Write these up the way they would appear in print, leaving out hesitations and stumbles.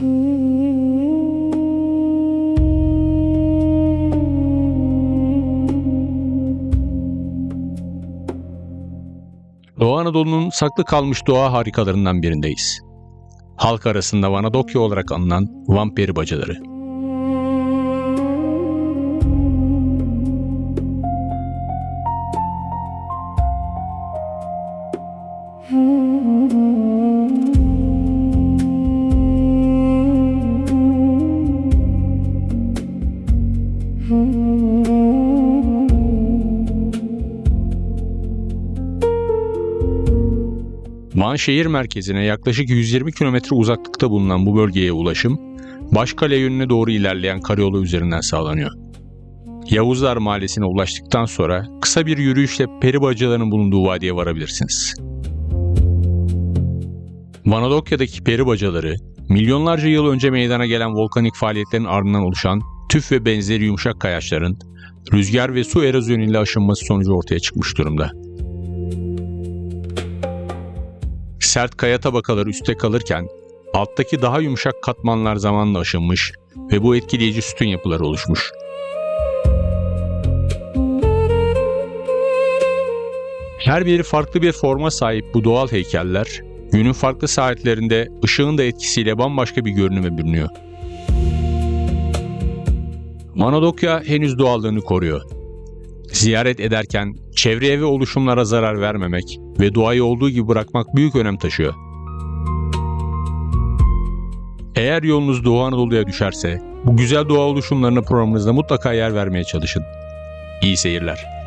Doğu Anadolu'nun saklı kalmış doğa harikalarından birindeyiz. Halk arasında Vanadokya olarak anılan Peri Bacaları. Van şehir merkezine yaklaşık 120 kilometre uzaklıkta bulunan bu bölgeye ulaşım, Başkale yönüne doğru ilerleyen karayolu üzerinden sağlanıyor. Yavuzlar mahallesine ulaştıktan sonra kısa bir yürüyüşle Peri Bacalarının bulunduğu vadiye varabilirsiniz. Vanadokya'daki Peri Bacaları, milyonlarca yıl önce meydana gelen volkanik faaliyetlerin ardından oluşan tüf ve benzeri yumuşak kayaçların rüzgar ve su erozyonuyla aşınması sonucu ortaya çıkmış durumda. Sert kaya tabakaları üstte kalırken alttaki daha yumuşak katmanlar zamanla aşınmış ve bu etkileyici sütun yapıları oluşmuş. Her biri farklı bir forma sahip bu doğal heykeller, günün farklı saatlerinde ışığın da etkisiyle bambaşka bir görünüme bürünüyor. Vanadokya henüz doğallığını koruyor. Ziyaret ederken çevreye ve oluşumlara zarar vermemek ve doğayı olduğu gibi bırakmak büyük önem taşıyor. Eğer yolunuz Doğu Anadolu'ya düşerse, bu güzel doğa oluşumlarına programınızda mutlaka yer vermeye çalışın. İyi seyirler.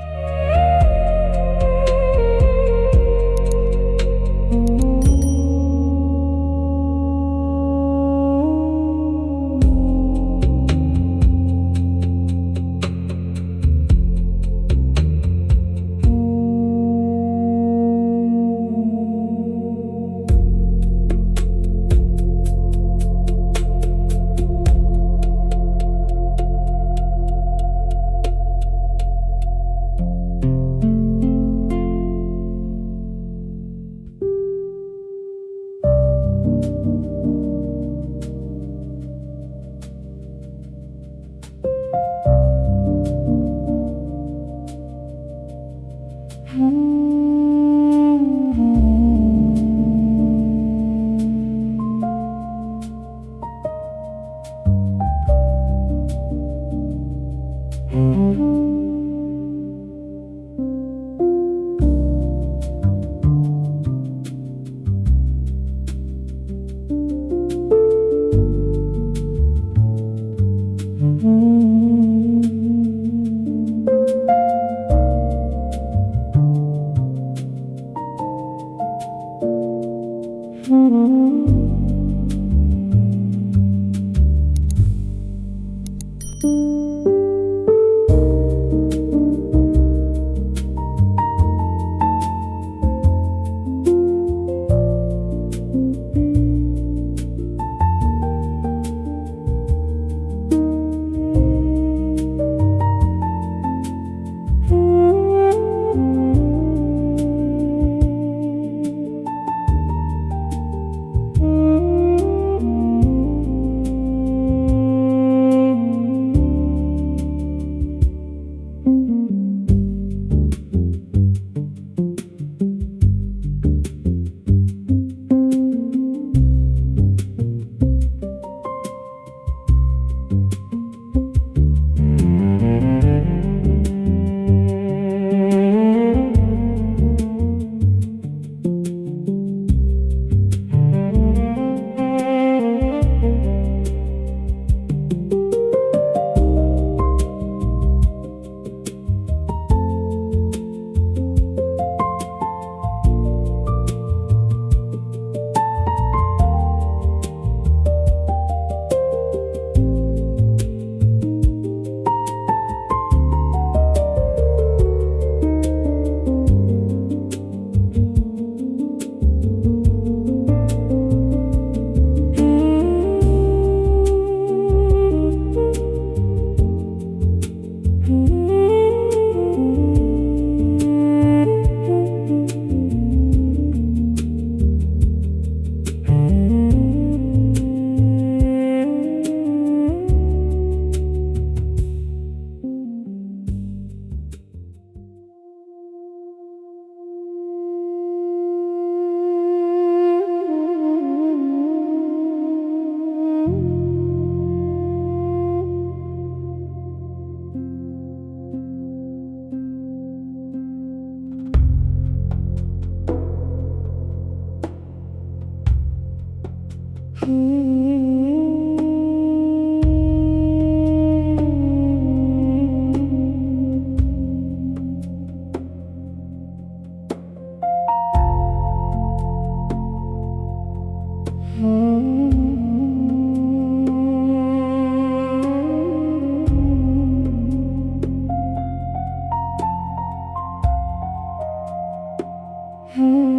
Hmm.